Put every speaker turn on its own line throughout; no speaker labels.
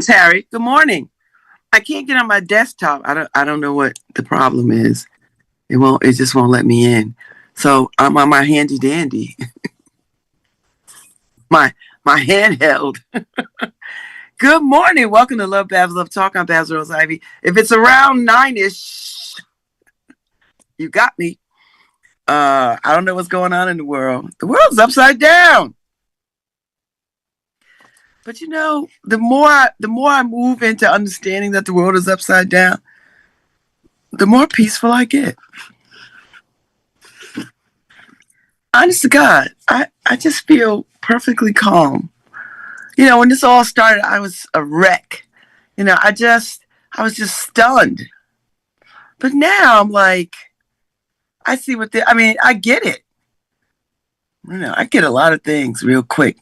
Thanks, Harry. Good morning. I can't get on my desktop. I don't know what the problem is. It just won't let me in. So I'm on my handy dandy. My my handheld. Good morning. Welcome to LoveBabz, LoveTalk. I'm Babz Rawls-Ivy. If it's around 9ish, you got me. I don't know what's going on in the world. The world's upside down. But the more I move into understanding that the world is upside down, the more peaceful I get. Honest to God, I just feel perfectly calm. When this all started, I was a wreck. I was just stunned. But now I'm like, I see I get it. I get a lot of things real quick.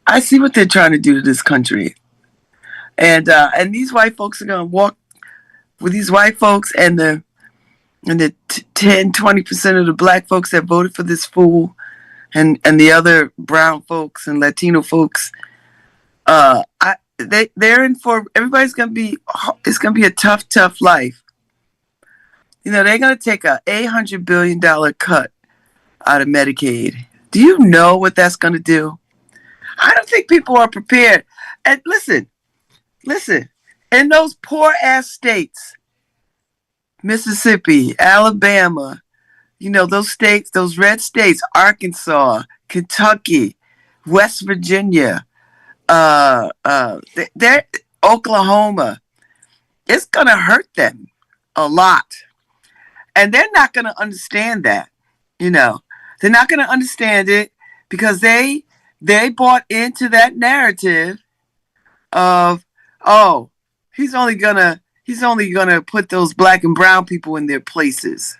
I see what they're trying to do to this country. And these white folks are going to walk with these white folks and the 10-20% of the black folks that voted for this fool and the other brown folks and Latino folks. They're in for, it's going to be a tough life. They're going to take a $800 billion cut out of Medicaid. Do you know what that's going to do? I don't think people are prepared. And listen, in those poor ass states, Mississippi, Alabama, those states, those red states, Arkansas, Kentucky, West Virginia, they're Oklahoma, it's going to hurt them a lot. And they're not going to understand that, They're not going to understand it because they bought into that narrative of, oh, he's only gonna put those black and brown people in their places.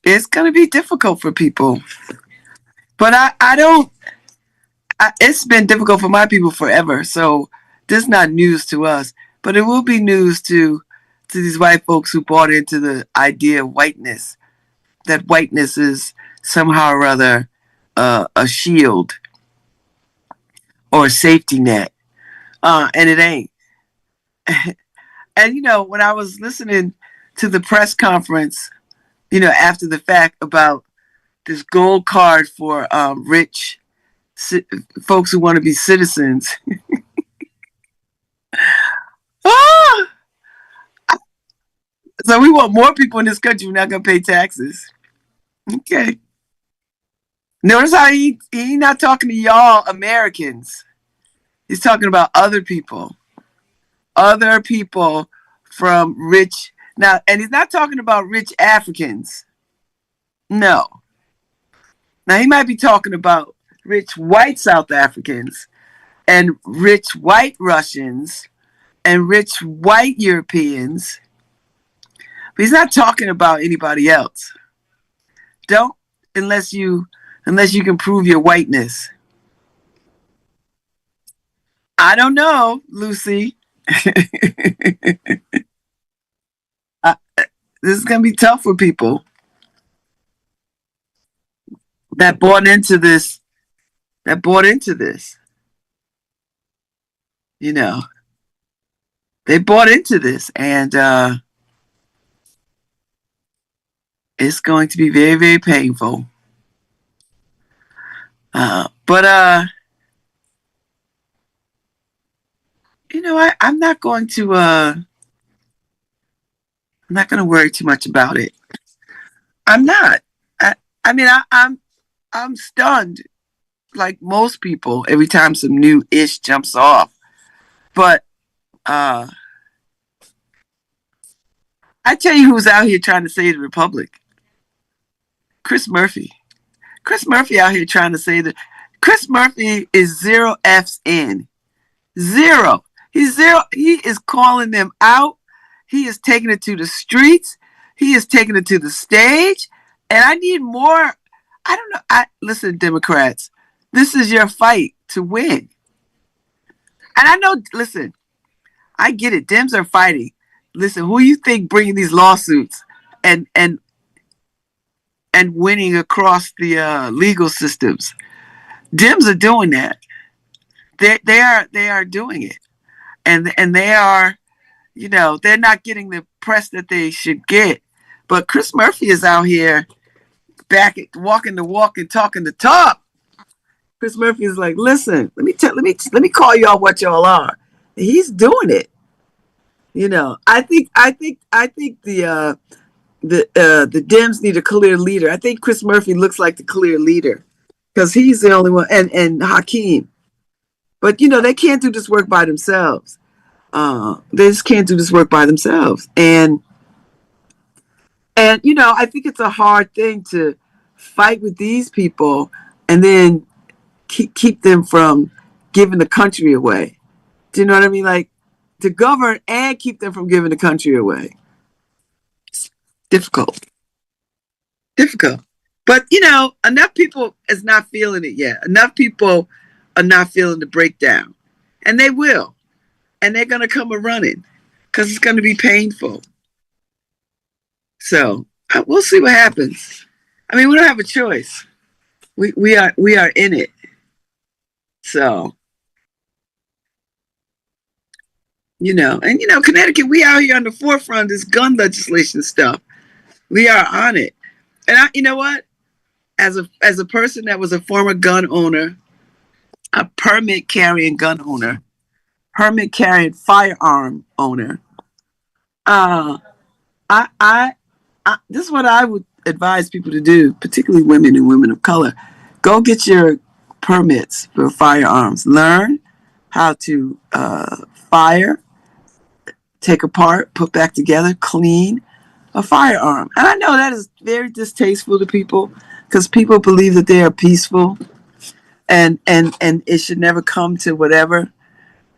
It's gonna be difficult for people, but it's been difficult for my people forever. So this is not news to us, but it will be news to these white folks who bought into the idea of whiteness, that whiteness is somehow or other a shield or a safety net. And it ain't. And, when I was listening to the press conference, after the fact about this gold card for rich folks who want to be citizens. Oh! So we want more people in this country who are not going to pay taxes. Okay. Notice how he's not talking to y'all Americans. He's talking about other people from rich now, and he's not talking about rich Africans. No. Now he might be talking about rich white South Africans and rich white Russians and rich white Europeans, but he's not talking about anybody else. Don't unless you can prove your whiteness. I don't know, Lucy. This is going to be tough for people that bought into this. They bought into this, and it's going to be very, very painful. But I'm not going to worry too much about it. I'm not. I'm stunned, like most people, every time some new ish jumps off. But I tell you who's out here trying to save the republic. Chris Murphy. Chris Murphy out here trying to say that. Chris Murphy is 0 F's in. 0. He's 0. He is calling them out. He is taking it to the streets. He is taking it to the stage. And I need more. I don't know. Listen, Democrats, this is your fight to win. And I know, listen, I get it. Dems are fighting. Listen, who you think bringing these lawsuits and winning across the legal systems? Dems are doing that. They are doing it, and they are, you know, they're not getting the press that they should get. But Chris Murphy is out here back at walking the walk and talking the talk. Chris Murphy is like, listen, let me call y'all what y'all are. And he's doing it. You know, I think the Dems need a clear leader. I think Chris Murphy looks like the clear leader because he's the only one, and Hakeem. But you know, they can't do this work by themselves. They just can't do this work by themselves. And you know, I think it's a hard thing to fight with these people and then keep them from giving the country away. Do you know what I mean? Like, to govern and keep them from giving the country away. It's difficult. But you know, enough people is not feeling it yet. Enough people are not feeling the breakdown, and they will, and they're gonna come a running because it's gonna be painful. So we'll see what happens. I mean, we don't have a choice. We are in it. So, you know, and you know, Connecticut, we out here on the forefront of this gun legislation stuff. We are on it. And you know what? As a person that was a former gun owner, a permit carrying gun owner, permit carrying firearm owner, this is what I would advise people to do, particularly women and women of color. Go get your permits for firearms. Learn how to fire, take apart, put back together, clean a firearm. And I know that is very distasteful to people because people believe that they are peaceful and it should never come to whatever.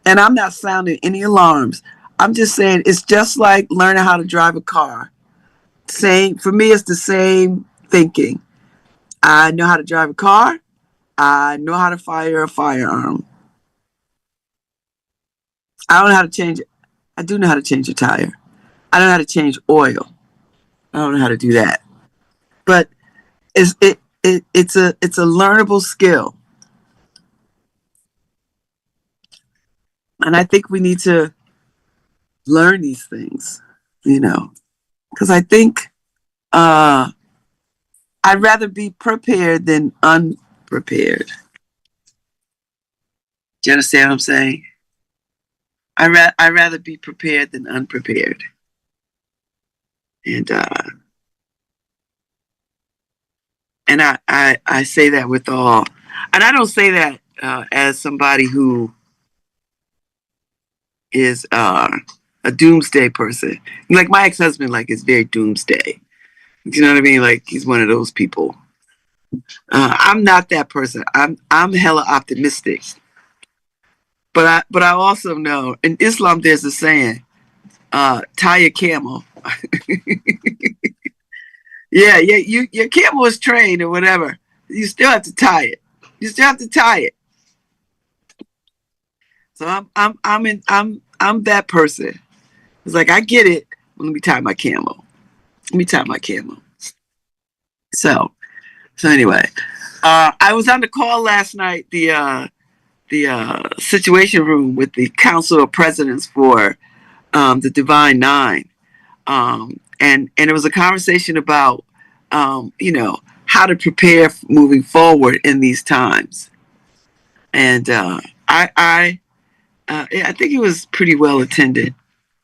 And I'm not sounding any alarms. I'm just saying it's just like learning how to drive a car. For me, it's the same thinking. I know how to drive a car. I know how to fire a firearm. I don't know how to change it. I do know how to change a tire. I don't know how to change oil. I don't know how to do that. But it's a learnable skill. And I think we need to learn these things, you know, because I think I'd rather be prepared than unprepared. Do you understand what I'm saying? I'd rather be prepared than unprepared. And I say that with all, and I don't say that as somebody who is a doomsday person. Like my ex-husband, like is very doomsday. You know what I mean? Like he's one of those people. I'm not that person. I'm hella optimistic. But I also know in Islam there's a saying, tie your camel. Yeah, your camel is trained or whatever. You still have to tie it. You still have to tie it. So I'm that person. It's like I get it. Let me tie my camel. Let me tie my camel. So anyway, I was on the call last night. The Situation Room with the Council of Presidents for the Divine Nine, and it was a conversation about you know, how to prepare moving forward in these times. And I think it was pretty well attended.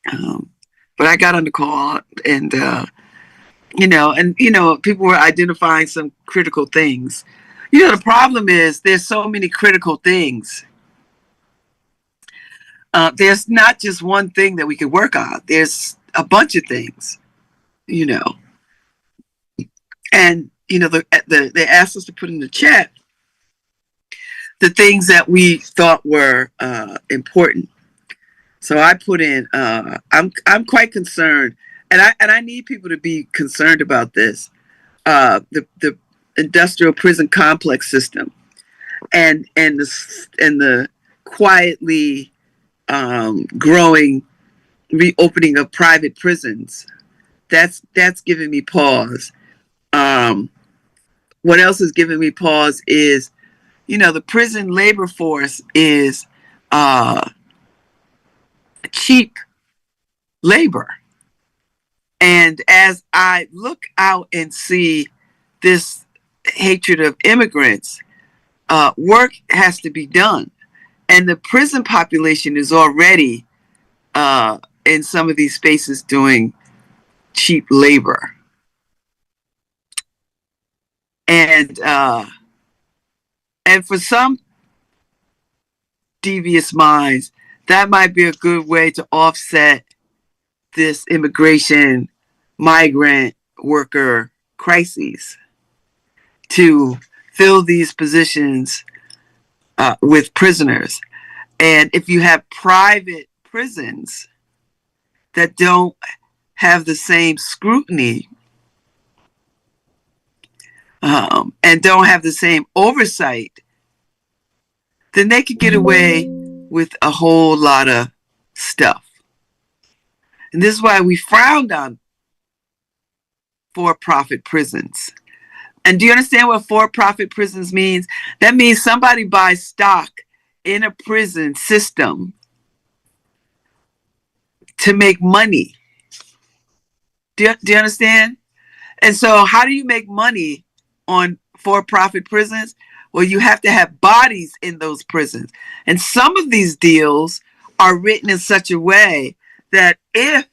But I got on the call and you know, people were identifying some critical things. You know, the problem is there's so many critical things. There's not just one thing that we can work on. There's a bunch of things, you know. And, you know, they asked us to put in the chat the things that we thought were important. So I put in, I'm quite concerned, and I need people to be concerned about this. The industrial prison complex system, and the quietly growing reopening of private prisons. That's giving me pause. What else is giving me pause is the prison labor force is cheap labor. And as I look out and see this hatred of immigrants, work has to be done. And the prison population is already in some of these spaces doing cheap labor. And for some devious minds, that might be a good way to offset this immigration migrant worker crises, to fill these positions with prisoners. And if you have private prisons that don't have the same scrutiny and don't have the same oversight, then they could get away with a whole lot of stuff. And this is why we frowned on for-profit prisons. And do you understand what for-profit prisons means? That means somebody buys stock in a prison system to make money. Do you understand? And so how do you make money on for-profit prisons? Well, you have to have bodies in those prisons. And some of these deals are written in such a way that if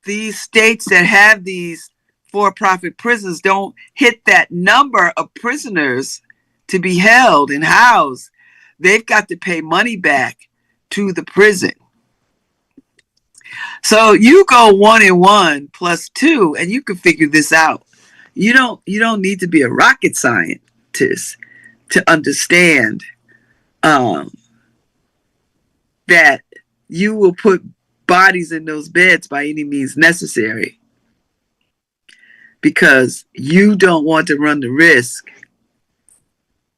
these states that have these for-profit prisons don't hit that number of prisoners to be held and housed, they've got to pay money back to the prison. So you go 1 and 1 plus 2, and you can figure this out. You don't need to be a rocket scientist to understand that you will put bodies in those beds by any means necessary, because you don't want to run the risk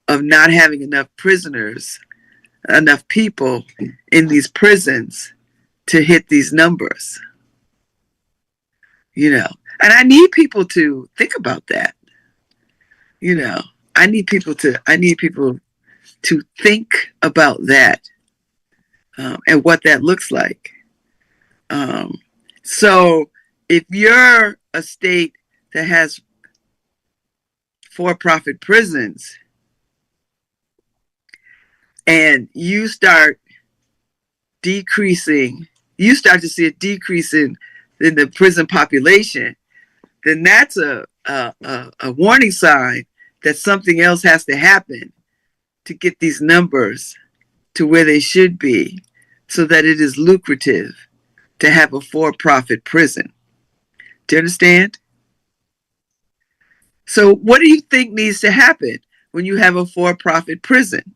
of not having enough prisoners, enough people in these prisons to hit these numbers. And I need people to think about that. I need people to think about that and what that looks like. So if you're a state that has for-profit prisons and you start to see a decrease in the prison population, then that's a warning sign that something else has to happen to get these numbers to where they should be, so that it is lucrative to have a for-profit prison. Do you understand? So what do you think needs to happen when you have a for-profit prison?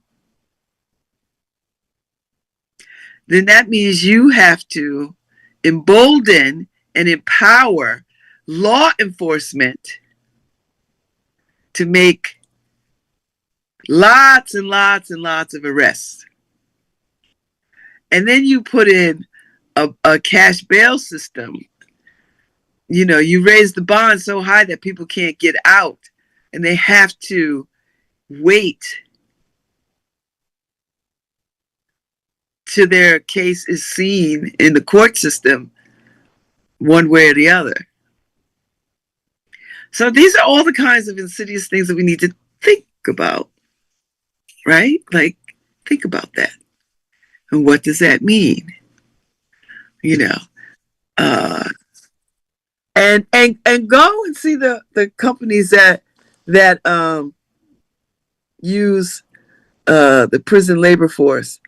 Then that means you have to embolden and empower law enforcement to make lots and lots and lots of arrests. And then you put in a cash bail system. You raise the bond so high that people can't get out, and they have to wait till their case is seen in the court system one way or the other. So these are all the kinds of insidious things that we need to think about, right? Like, think about that. And what does that mean? And go and see the companies that use the prison labor force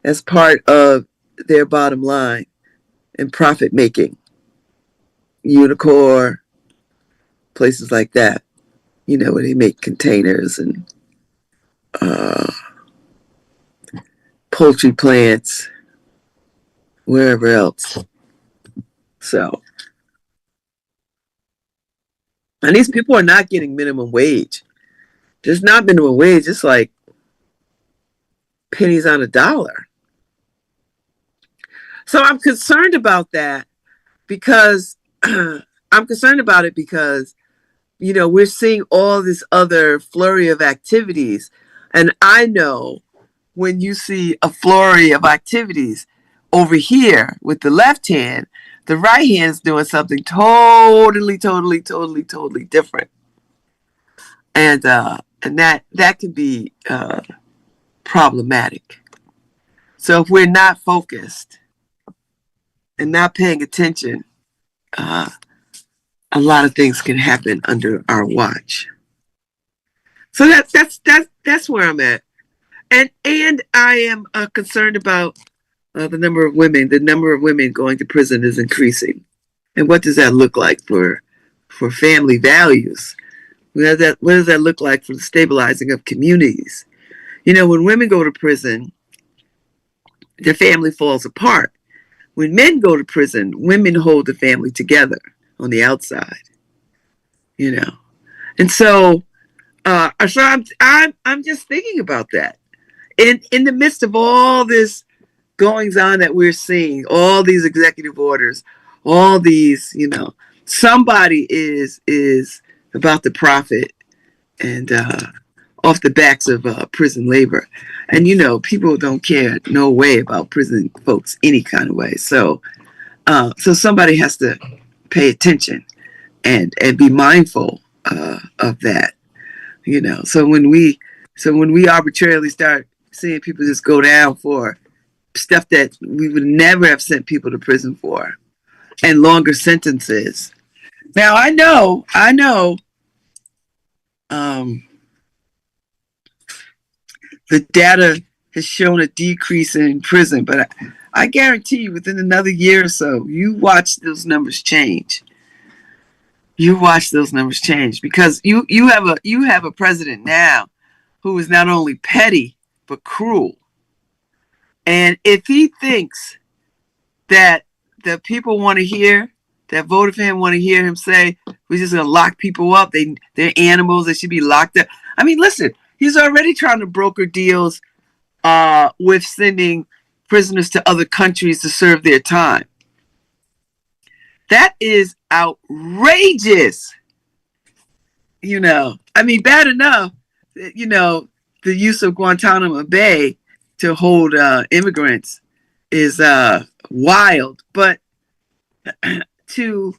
as part of their bottom line and profit making. Unicorn, places like that, where they make containers, and poultry plants, wherever else. So, and these people are not getting minimum wage. Just not minimum wage. It's like pennies on a dollar. So I'm concerned about that because we're seeing all this other flurry of activities And I know when you see a flurry of activities over here with the left hand, the right hand is doing something totally, totally, totally, totally different. And that can be problematic. So if we're not focused and not paying attention, uh, a lot of things can happen under our watch. So that's where I'm at, and I am concerned about the number of women. The number of women going to prison is increasing, and what does that look like for family values? What does that look like for the stabilizing of communities? You know, when women go to prison, their family falls apart. When men go to prison, women hold the family together on the outside. You know, and so I'm just thinking about that. In the midst of all this goings on that we're seeing, all these executive orders, all these, somebody is about to profit and off the backs of prison labor. And people don't care no way about prison folks any kind of way. So somebody has to pay attention and be mindful of that. So when we arbitrarily start seeing people just go down for stuff that we would never have sent people to prison for, and longer sentences. Now I know, the data has shown a decrease in prison, but I guarantee you, within another year or so, you watch those numbers change. You watch those numbers change because you have a president now who is not only petty but cruel. And if he thinks that the people want to hear, that voted for him want to hear him say, we're just going to lock people up, they're animals, they should be locked up. I mean, listen, he's already trying to broker deals with sending prisoners to other countries to serve their time. That is outrageous. I mean, bad enough, the use of Guantanamo Bay to hold immigrants is wild. But to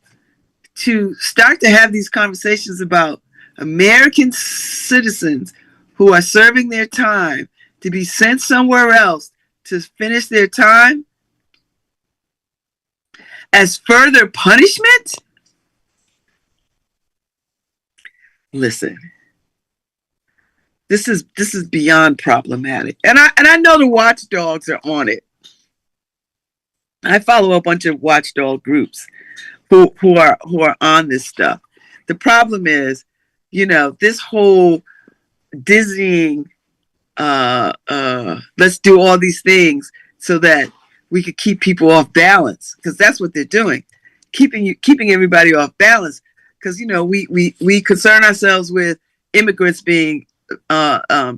start to have these conversations about American citizens who are serving their time to be sent somewhere else to finish their time as further punishment? Listen, this is beyond problematic, and I know the watchdogs are on it. I follow a bunch of watchdog groups who are on this stuff. The problem is, this whole dizzying, let's do all these things so that we could keep people off balance, because that's what they're doing, keeping everybody off balance. Because we concern ourselves with immigrants being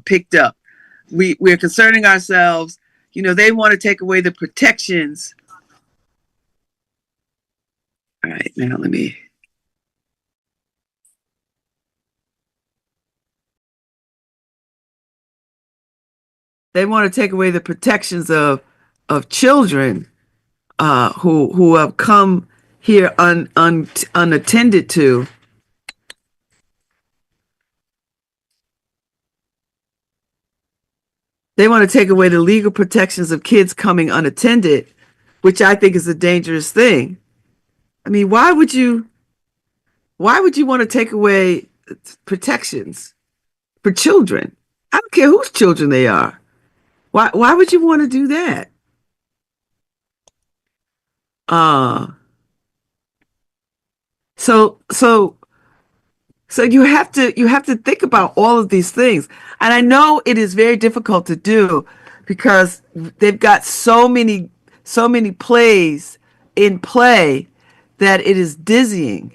picked up. We're concerning ourselves. They want to take away the protections. All right, now let me. They want to take away the protections of children who have come here unattended to. They want to take away the legal protections of kids coming unattended, which I think is a dangerous thing. I mean, why would you want to take away protections for children? I don't care whose children they are. Why would you want to do that? So you have to think about all of these things. And I know it is very difficult to do because they've got so many plays in play that it is dizzying.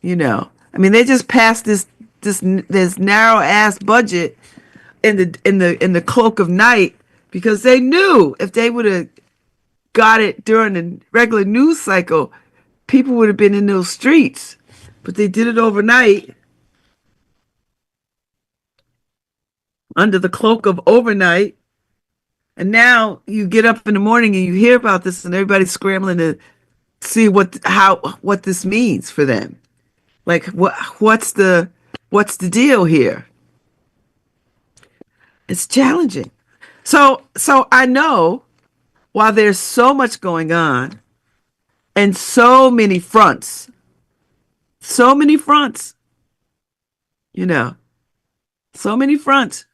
I mean, they just passed this narrow ass budget in the cloak of night because they knew if they would have got it during the regular news cycle, people would have been in those streets. But they did it overnight. under the cloak of overnight. And now you get up in the morning and you hear about this, and everybody's scrambling to see what this means for them. Like what's the deal here? It's challenging. So I know while there's so much going on and so many fronts, you know, so many fronts.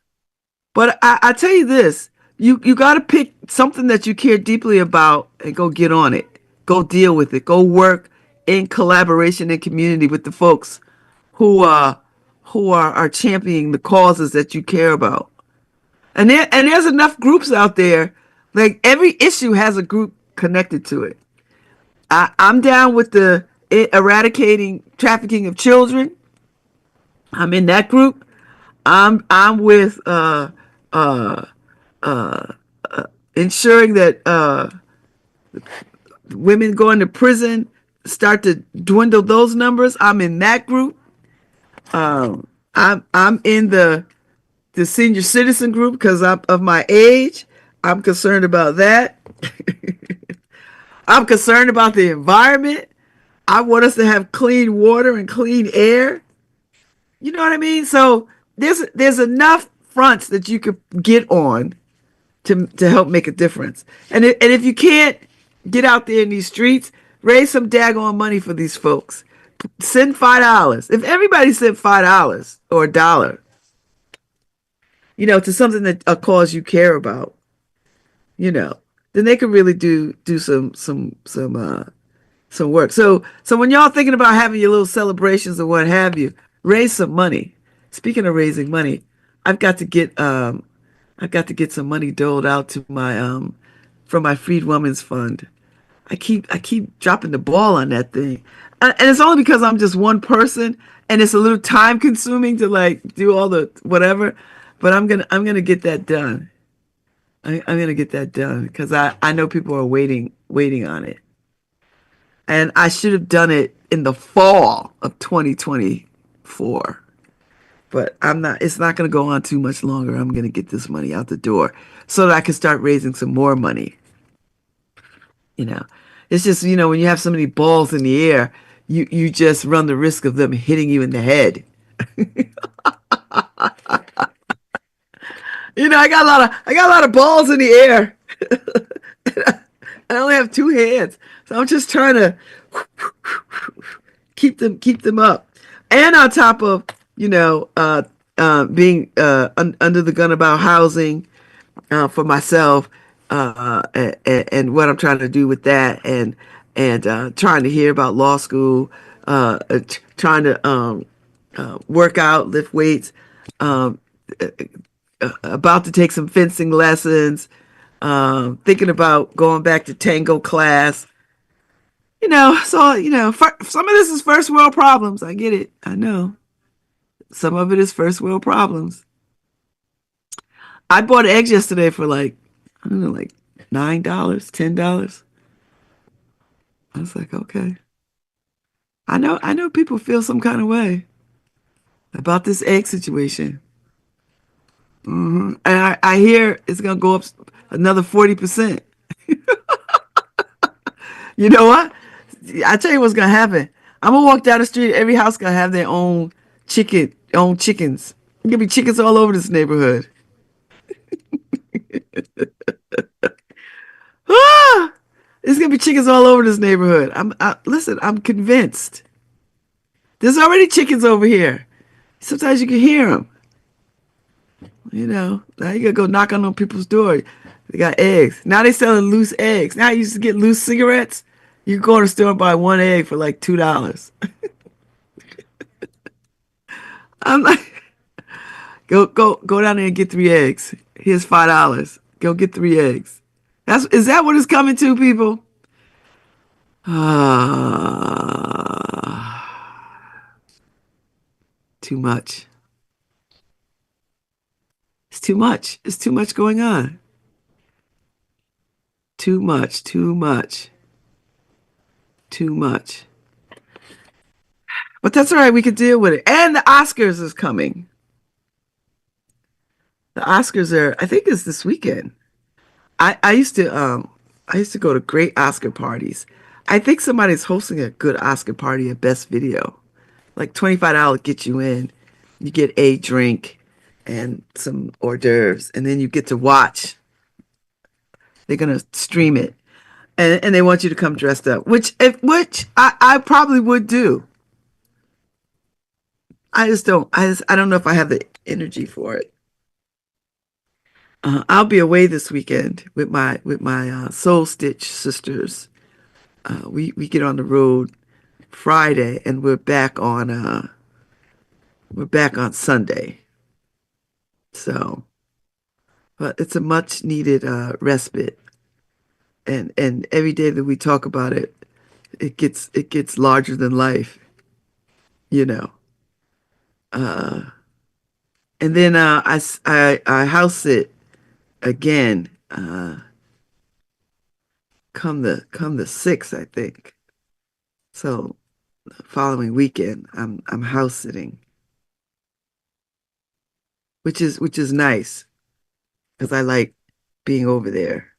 But I tell you this, you got to pick something that you care deeply about and go get on it. Go deal with it. Go work in collaboration and community with the folks who are championing the causes that you care about. And there's enough groups out there. Like every issue has a group connected to it. I'm down with the eradicating trafficking of children. I'm in that group. I'm with ensuring that women going to prison start to dwindle those numbers. I'm in that group. I'm in the senior citizen group because I'm of my age. I'm concerned about that. I'm concerned about the environment. I want us to have clean water and clean air. You know what I mean? So there's enough fronts that you could get on to help make a difference. And if you can't get out there in these streets, raise some daggone money for these folks. Send $5. If everybody sent $5 or a dollar, to something that a cause you care about, then they could really do some work. So when y'all thinking about having your little celebrations or what have you, raise some money. Speaking of raising money, I've got to get some money doled out to my from my Freed Women's Fund. I keep dropping the ball on that thing, and it's only because I'm just one person, and it's a little time consuming to like do all the whatever. But I'm gonna get that done. I'm gonna get that done because I know people are waiting on it, and I should have done it in the fall of 2024. But I'm not. It's not gonna go on too much longer. I'm gonna get this money out the door so that I can start raising some more money. You know, it's just when you have so many balls in the air, you just run the risk of them hitting you in the head. I got a lot of balls in the air. I only have two hands, so I'm just trying to keep them up. And on top of being under the gun about housing for myself, and what I'm trying to do with that, and trying to hear about law school, trying to work out, lift weights, um, about to take some fencing lessons, thinking about going back to tango class. Some of this is first world problems. I get it. I know. Some of it is first world problems. I bought eggs yesterday for like, I don't know, like $9, $10. I was like, okay. I know people feel some kind of way about this egg situation. And I hear it's gonna go up another 40%. You know what? I tell you what's gonna happen. I'm gonna walk down the street. Every house gonna have their own chickens. There's gonna be chickens all over this neighborhood. Ah, there's gonna be chickens all over this neighborhood. Listen. I'm convinced. There's already chickens over here. Sometimes you can hear them. Now you gotta go knock on people's door. They got eggs. Now they selling loose eggs. Now you used to get loose cigarettes. You can go to the store and buy one egg for like $2. I'm like, go down there and get 3 eggs. Here's $5. Go get 3 eggs. Is that what it's coming to, people? Too much. It's too much. It's too much going on. Too much. Too much. Too much. But that's all right. We can deal with it. And the Oscars is coming. The Oscars are, I think it's this weekend. I used to go to great Oscar parties. I think somebody's hosting a good Oscar party at Best Video. Like $25 get you in. You get a drink and some hors d'oeuvres, and then you get to watch. They're gonna stream it, and they want you to come dressed up, which I probably would do. I don't know if I have the energy for it. I'll be away this weekend with my Soul Stitch sisters. We get on the road Friday, and we're back on Sunday. So, but it's a much needed respite, and every day that we talk about it, it gets larger than life, you know. And then I house sit again. Come the sixth, I think. So the following weekend, I'm house sitting, which is nice because I like being over there.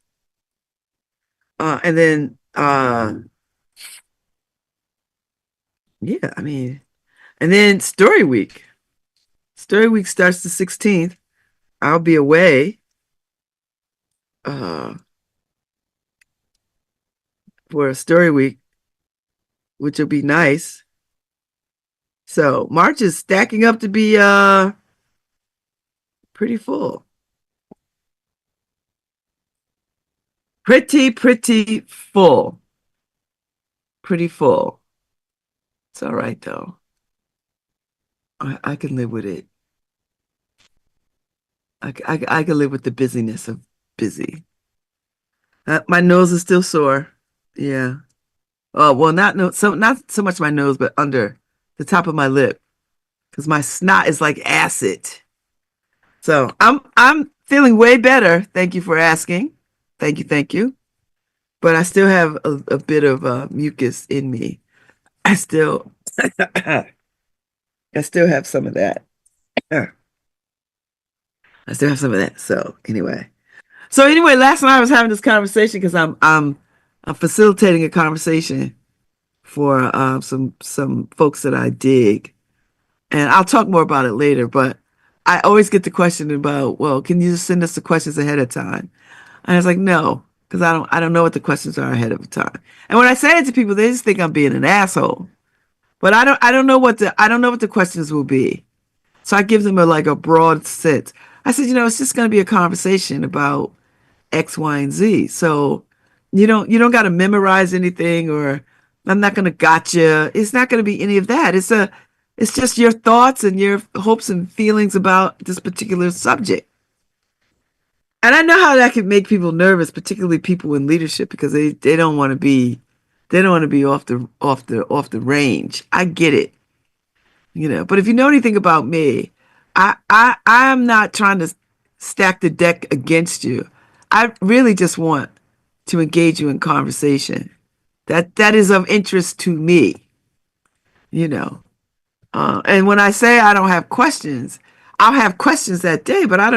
And then yeah, I mean, and then Story Week. Story Week starts the 16th. I'll be away uh for a Story Week, which will be nice. So March is stacking up to be pretty full. Pretty full. Pretty full. It's all right though. I can live with it. I can live with the busyness of busy. My nose is still sore. Yeah. Oh, well, not so much my nose, but under the top of my lip, because my snot is like acid. So I'm feeling way better. Thank you for asking. Thank you. But I still have a bit of mucus in me. I still I still have some of that. I still have some of that. So anyway, last night I was having this conversation because I'm facilitating a conversation for some folks that I dig, and I'll talk more about it later. But I always get the question about, well, can you just send us the questions ahead of time? And I was like, no, because I don't know what the questions are ahead of time. And when I say it to people, they just think I'm being an asshole. But I don't know I don't know what the questions will be. So I give them a broad sense. I said, it's just going to be a conversation about X, Y, and Z. So you don't got to memorize anything, or I'm not going to gotcha. It's not going to be any of that. It's just your thoughts and your hopes and feelings about this particular subject. And I know how that can make people nervous, particularly people in leadership, because they don't want to be off the range. I get it. But if you know anything about me, I am not trying to stack the deck against you. I really just want to engage you in conversation. That is of interest to me, you know. And when I say I don't have questions, I'll have questions that day, but I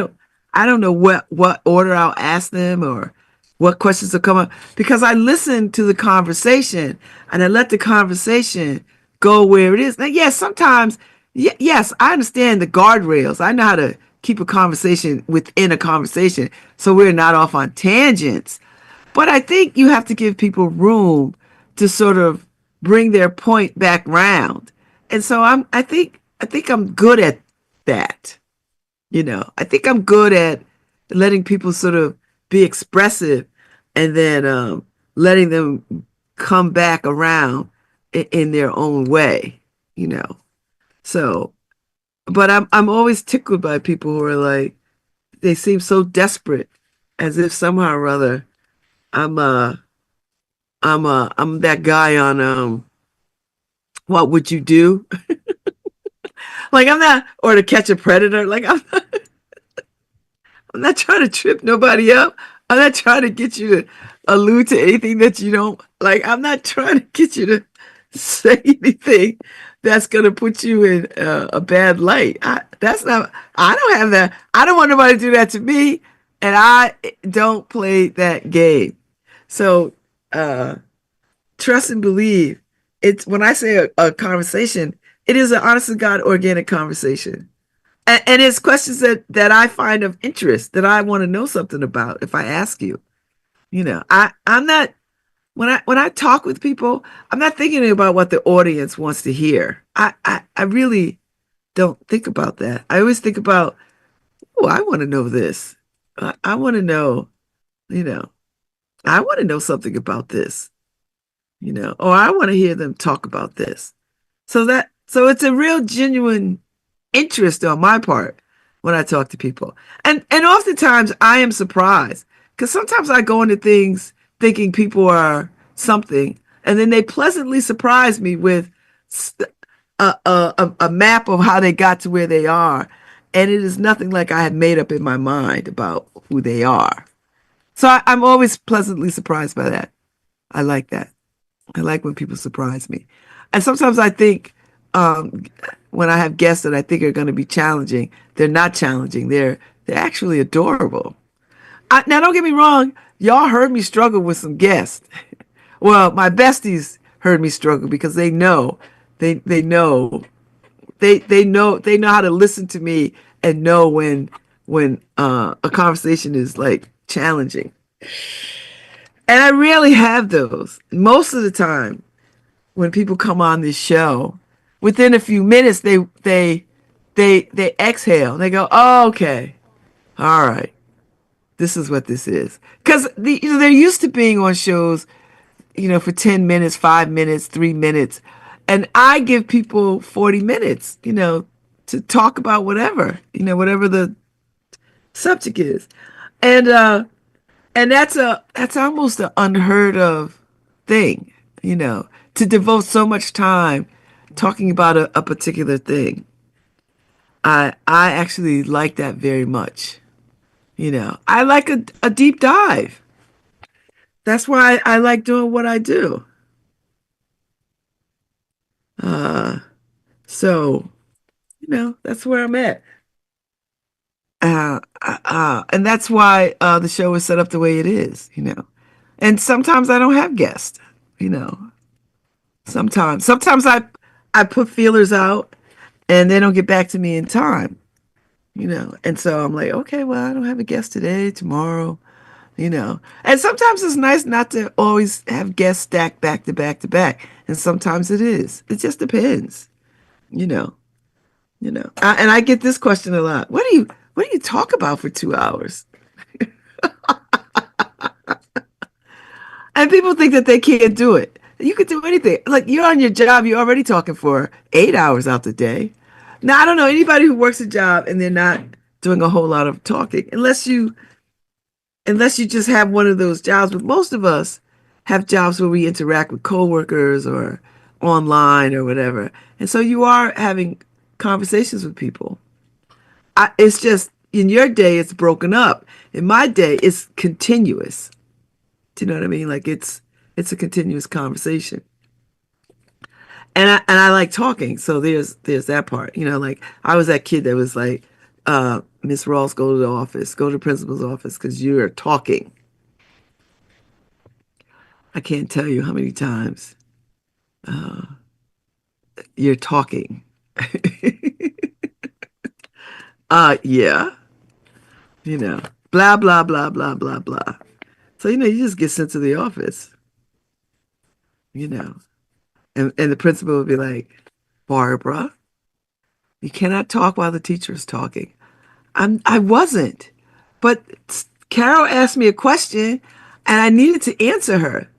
don't know what order I'll ask them or what questions will come up, because I listen to the conversation and I let the conversation go where it is. Now, yes, sometimes, yes, I understand the guardrails. I know how to keep a conversation within a conversation so we're not off on tangents. But I think you have to give people room to sort of bring their point back round. And so I think I'm good at that. I think I'm good at letting people sort of be expressive, and then letting them come back around in their own way, you know. So, but I'm always tickled by people who are like, they seem so desperate, as if somehow or other I'm I'm that guy on What Would You Do? Like I'm not, or To Catch a Predator. Like I'm not trying to trip nobody up. I'm not trying to get you to allude to anything that you don't like. I'm not trying to get you to say anything that's going to put you in a bad light. That's not, I don't have that. I don't want nobody to do that to me. And I don't play that game. So, trust and believe. It's when I say a conversation, it is an honest to God organic conversation. And it's questions that I find of interest that I want to know something about if I ask you. I'm not when I talk with people, I'm not thinking about what the audience wants to hear. I really don't think about that. I always think about, oh, I want to know this. I want to know, you know, I want to know something about this, or I want to hear them talk about this. So it's a real genuine interest on my part when I talk to people. And oftentimes I am surprised because sometimes I go into things thinking people are something, and then they pleasantly surprise me with a map of how they got to where they are. And it is nothing like I had made up in my mind about who they are. So I'm always pleasantly surprised by that. I like that. I like when people surprise me. And sometimes I think um, when I have guests that I think are going to be challenging, they're not challenging. They're actually adorable. Now, don't get me wrong. Y'all heard me struggle with some guests. Well, my besties heard me struggle because they know they know how to listen to me and know when a conversation is like challenging. And I rarely have those. Most of the time, when people come on this show, within a few minutes they exhale. They go, "Oh, okay, all right, this is what this is." Because they're used to being on shows, for 10 minutes, 5 minutes, 3 minutes, and I give people 40 minutes, to talk about whatever the subject is, and and that's almost an unheard of thing, to devote so much time talking about a particular thing. I actually like that very much. I like a deep dive. That's why I like doing what I do. Uh, so that's where I'm at. And that's why the show is set up the way it is. And sometimes I don't have guests. You know, sometimes I put feelers out and they don't get back to me in time. And so I'm like, okay, well, I don't have a guest today, tomorrow. And sometimes it's nice not to always have guests stacked back to back to back. And sometimes it is. It just depends, you know. And I get this question a lot. What do you talk about for 2 hours? And people think that they can't do it. You could do anything. Like you're on your job, you're already talking for 8 hours out the day. Now I don't know anybody who works a job and they're not doing a whole lot of talking, unless you just have one of those jobs. But most of us have jobs where we interact with coworkers or online or whatever, and so you are having conversations with people. It's just in your day it's broken up. In my day it's continuous. Do you know what I mean? Like it's a continuous conversation. And I like talking, so there's that part. Like I was that kid that was like, Miss Rawls, go to the office, go to the principal's office because you're talking. I can't tell you how many times you're talking. Yeah, you know, blah blah blah blah blah blah. So you just get sent to the office, you know, and the principal would be like, Barbara, you cannot talk while the teacher is talking. I wasn't, but Carol asked me a question, and I needed to answer her.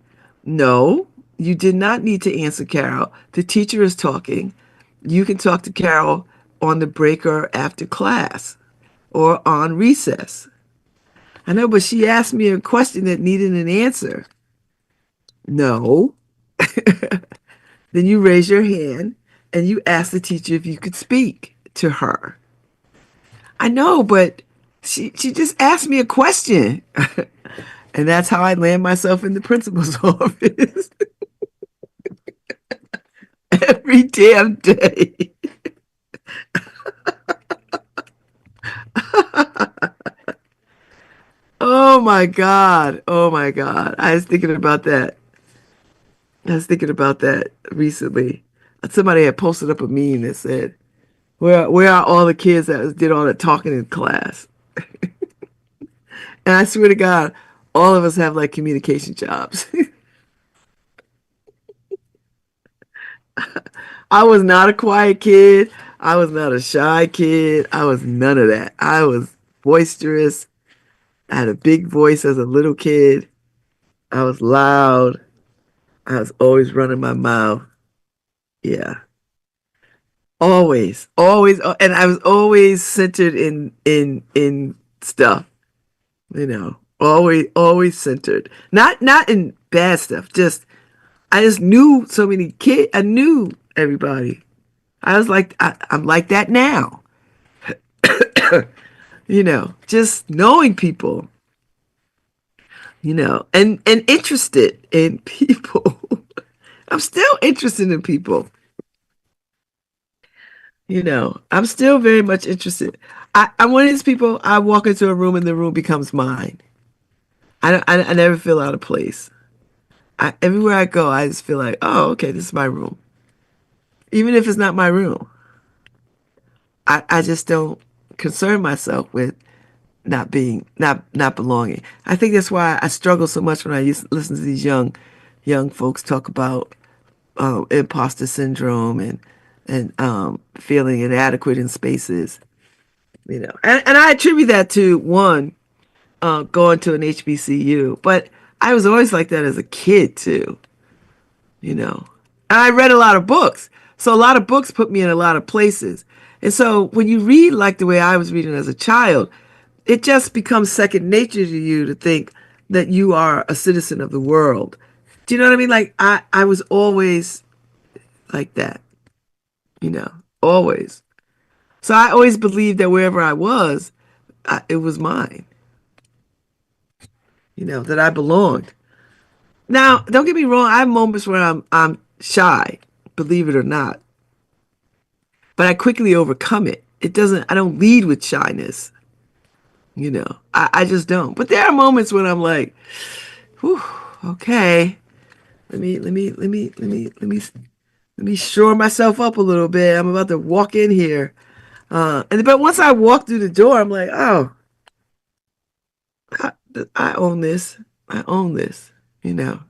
No, you did not need to answer Carol. The teacher is talking. You can talk to Carol on the break or after class or on recess. I know, but she asked me a question that needed an answer. No. Then you raise your hand and you ask the teacher if you could speak to her. I know, but she just asked me a question. And that's how I land myself in the principal's office. every damn day. Oh my God. Oh my God. I was thinking about that. I was thinking about that recently. Somebody had posted up a meme that said, where are all the kids that did all the talking in class? And I swear to God, all of us have like communication jobs. I was not a quiet kid. I was not a shy kid. I was none of that. I was boisterous. I had a big voice as a little kid. I was loud. I was always running my mouth. Yeah. Always. Always. And I was always centered in stuff, always centered. Not in bad stuff. I just knew so many kids. I knew everybody. I was like, I'm like that now. Just knowing people, and interested in people. I'm still interested in people. I'm still very much interested. I'm one of these people. I walk into a room and the room becomes mine. I never feel out of place. Everywhere I go, I just feel like, oh, okay, this is my room. Even if it's not my room, I just don't concern myself with not belonging. I think that's why I struggle so much when I used to listen to these young folks talk about imposter syndrome and feeling inadequate in spaces. And I attribute that to one going to an HBCU, but I was always like that as a kid too. And I read a lot of books. So a lot of books put me in a lot of places. And so when you read like the way I was reading as a child, it just becomes second nature to you to think that you are a citizen of the world. Do you know what I mean? Like I was always like that, you know, always. So I always believed that wherever I was, it was mine, that I belonged. Now, don't get me wrong. I have moments where I'm shy, believe it or not, but I quickly overcome it. I don't lead with shyness, I just don't. But there are moments when I'm like, whew, okay, let me shore myself up a little bit. I'm about to walk in here. But once I walk through the door, I'm like, oh, I, I own this. I own this, you know,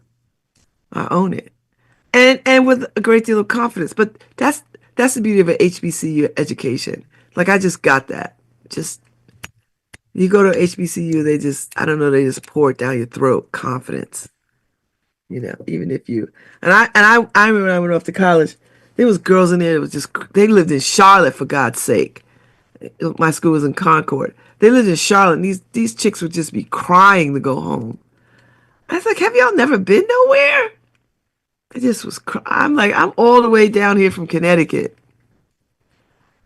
I own it. And with a great deal of confidence. But that's the beauty of an HBCU education. Like I just got that. Just you go to HBCU, I don't know, they just pour it down your throat. Confidence. Even if you I remember when I went off to college, there was girls in there that was just they lived in Charlotte for God's sake. My school was in Concord. They lived in Charlotte. And these chicks would just be crying to go home. I was like, have y'all never been nowhere? It just was. I'm like, I'm all the way down here from Connecticut,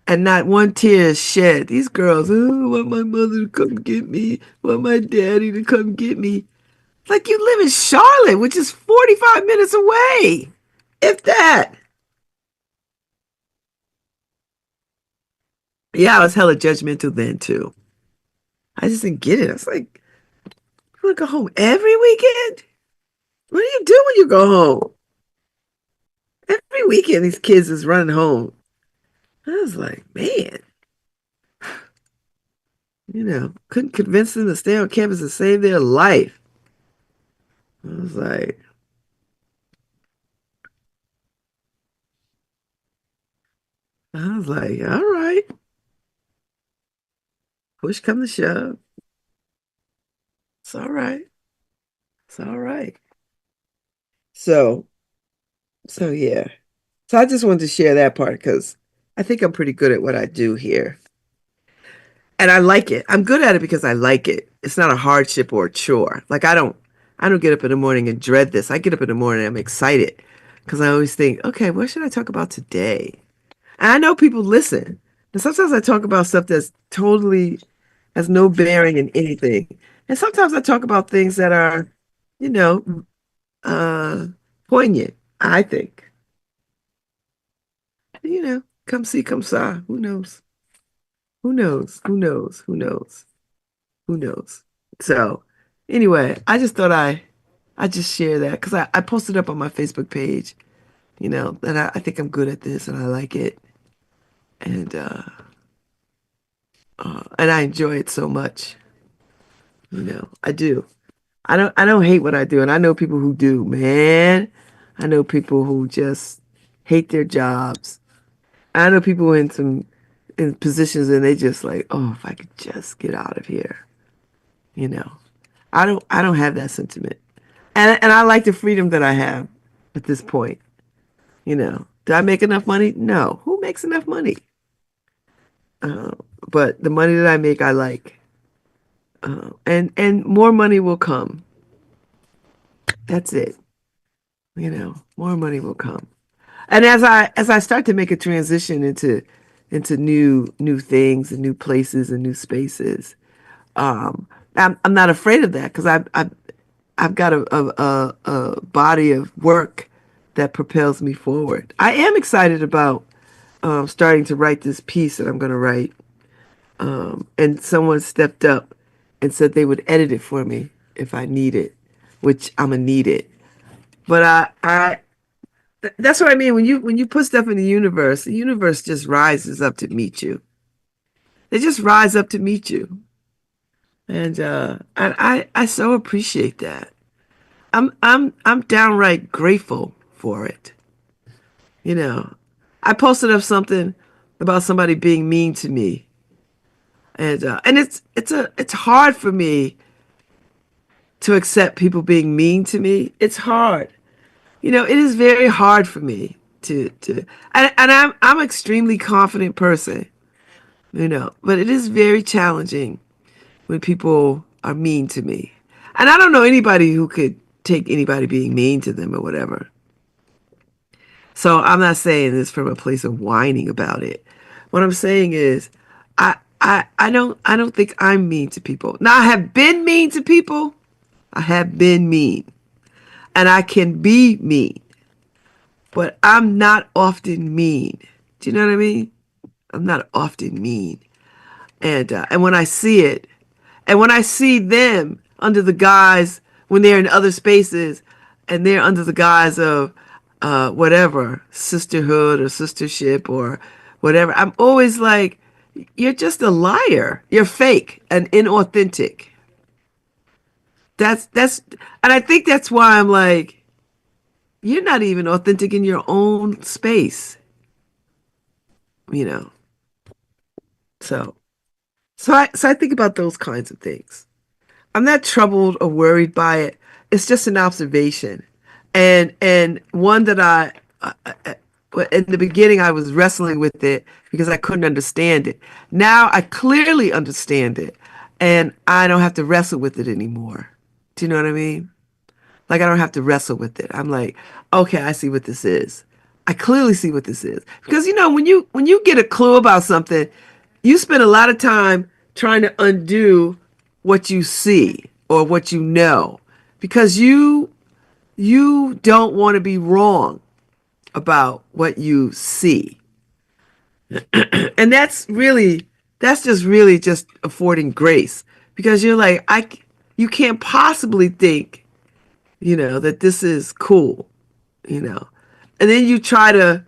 and not one tear is shed. These girls, oh, I want my mother to come get me. I want my daddy to come get me. Like you live in Charlotte, which is 45 minutes away, if that. Yeah, I was hella judgmental then too. I just didn't get it. I was like, you want to go home every weekend? What do you do when you go home? Every weekend, these kids is running home. I was like, man, couldn't convince them to stay on campus and save their life. I was like, all right, push come to shove. It's all right. It's all right. So, so yeah. So I just wanted to share that part because I think I'm pretty good at what I do here. And I like it. I'm good at it because I like it. It's not a hardship or a chore. Like I don't get up in the morning and dread this. I get up in the morning and I'm excited because I always think, okay, what should I talk about today? And I know people listen. And sometimes I talk about stuff that's totally has no bearing in anything. And sometimes I talk about things that are, you know, uh, poignant, I think. come see, come saw. Who knows? Who knows? Who knows? Who knows? Who knows? So, anyway, I just thought I just share that because I posted up on my Facebook page, that I think I'm good at this and I like it, and and I enjoy it so much. I do. I don't hate what I do, and I know people who do, man. I know people who just hate their jobs. I know people in positions and they just like, oh, if I could just get out of here, you know. I don't have that sentiment. And I like the freedom that I have at this point, Do I make enough money? No. Who makes enough money? Uh, but the money that I make, I like. And more money will come. That's it. More money will come. And as I start to make a transition into new things and new places and new spaces, I'm not afraid of that because I've got a body of work that propels me forward. I am excited about starting to write this piece that I'm going to write, and someone stepped up and said they would edit it for me if I need it, which I'm gonna need it. But that's what I mean when you put stuff in the universe just rises up to meet you. They just rise up to meet you, and I so appreciate that. I'm downright grateful for it. I posted up something about somebody being mean to me, and it's hard for me to accept people being mean to me. It's hard. It is very hard for me and I'm an extremely confident person, but it is very challenging when people are mean to me. And I don't know anybody who could take anybody being mean to them or whatever. So I'm not saying this from a place of whining about it. What I'm saying is I don't think I'm mean to people. Now I have been mean to people. I have been mean. And I can be mean. But I'm not often mean. Do you know what I mean? I'm not often mean. And when I see it, and when I see them under the guise, when they're in other spaces, and they're under the guise of whatever, sisterhood or sistership or whatever, I'm always like, you're just a liar. You're fake and inauthentic. That's and I think that's why I'm like, you're not even authentic in your own space, you know. So I think about those kinds of things. I'm not troubled or worried by it. It's just an observation, and one that in the beginning I was wrestling with it because I couldn't understand it. Now I clearly understand it, and I don't have to wrestle with it anymore. Do you know what I mean? Like I don't have to wrestle with it. I'm like, okay, I see what this is. I clearly see what this is. Because when you get a clue about something, you spend a lot of time trying to undo what you see or what you know. Because you don't want to be wrong about what you see. And that's just affording grace. Because you're like, you can't possibly think that this is cool, and then you try to,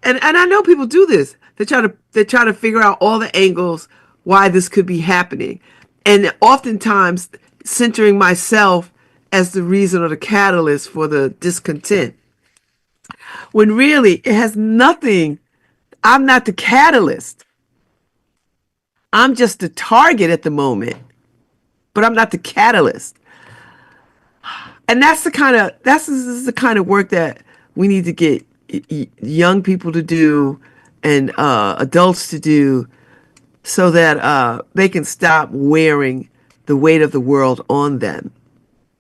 and I know people do this. They try to figure out all the angles why this could be happening, and oftentimes centering myself as the reason or the catalyst for the discontent. When really it has nothing. I'm not the catalyst. I'm just the target at the moment, but I'm not the catalyst. And that's the kind of work that we need to get young people to do and adults to do so that they can stop wearing the weight of the world on them.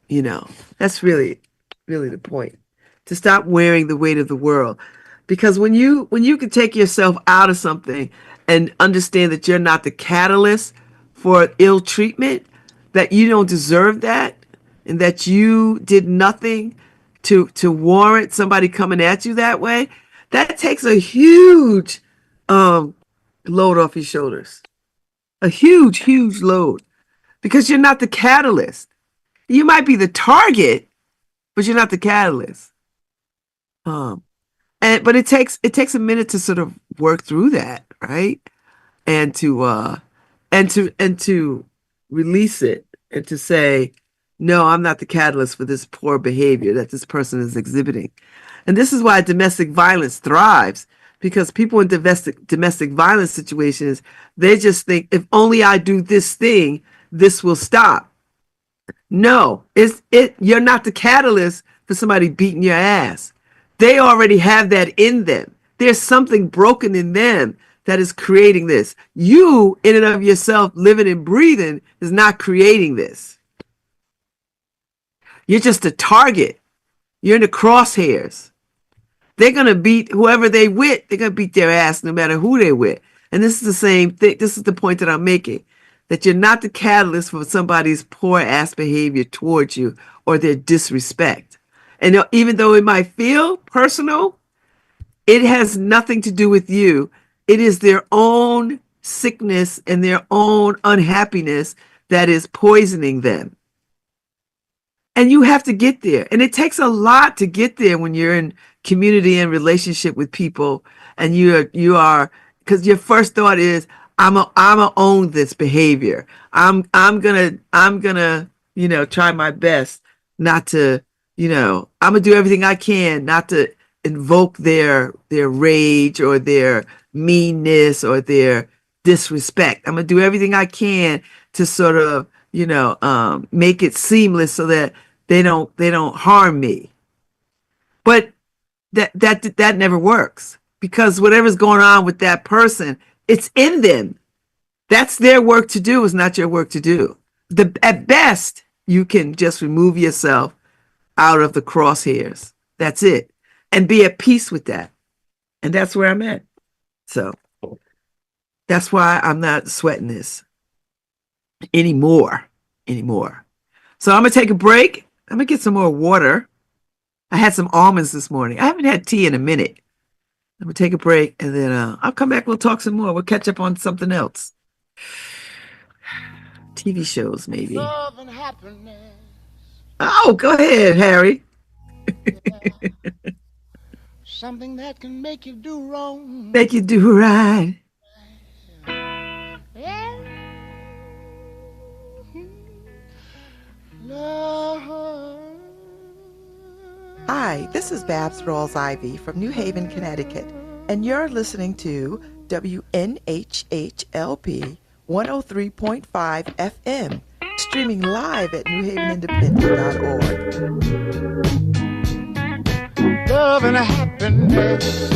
That's really the point, to stop wearing the weight of the world. Because when you can take yourself out of something and understand that you're not the catalyst for ill treatment, that you don't deserve that, and that you did nothing to warrant somebody coming at you that way, That takes a huge load off your shoulders. A huge, huge load. Because you're not the catalyst. You might be the target, but you're not the catalyst. But it takes a minute to sort of work through that, right? And to release it and to say, no, I'm not the catalyst for this poor behavior that this person is exhibiting. And this is why domestic violence thrives, because people in domestic violence situations, they just think, if only I do this thing, this will stop. No, you're not the catalyst for somebody beating your ass. They already have that in them. There's something broken in them that is creating this. You, in and of yourself, living and breathing, is not creating this. You're just a target. You're in the crosshairs. They're going to beat whoever they with. They're going to beat their ass no matter who they're with. And this is the same thing. This is the point that I'm making. That you're not the catalyst for somebody's poor ass behavior towards you or their disrespect. And even though it might feel personal, it has nothing to do with you. It is their own sickness and their own unhappiness that is poisoning them. And you have to get there. And it takes a lot to get there when you're in community and relationship with people. And you are, because your first thought is, I'm a own this behavior. I'm gonna, try my best not to, I'm gonna do everything I can not to invoke their rage or their meanness or their disrespect. I'm gonna do everything I can to sort of, make it seamless so that they don't harm me. But that never works, because whatever's going on with that person, it's in them. That's their work to do. It's not your work to do. At best, you can just remove yourself out of the crosshairs. That's it. And be at peace with that. And that's where I'm at. So that's why I'm not sweating this anymore. So I'm going to take a break. I'm going to get some more water. I had some almonds this morning. I haven't had tea in a minute. I'm going to take a break, and then I'll come back. We'll talk some more. We'll catch up on something else. TV shows, maybe.
Love and happiness.
Oh, go ahead, Harry.
Yeah. Something that can make you do wrong.
Make you do right.
Yeah. Love.
Hi, this is Babz Rawls-Ivy from New Haven, Connecticut, and you're listening to WNHHLP 103.5 FM, streaming live at newhavenindependent.org.
Love and happiness.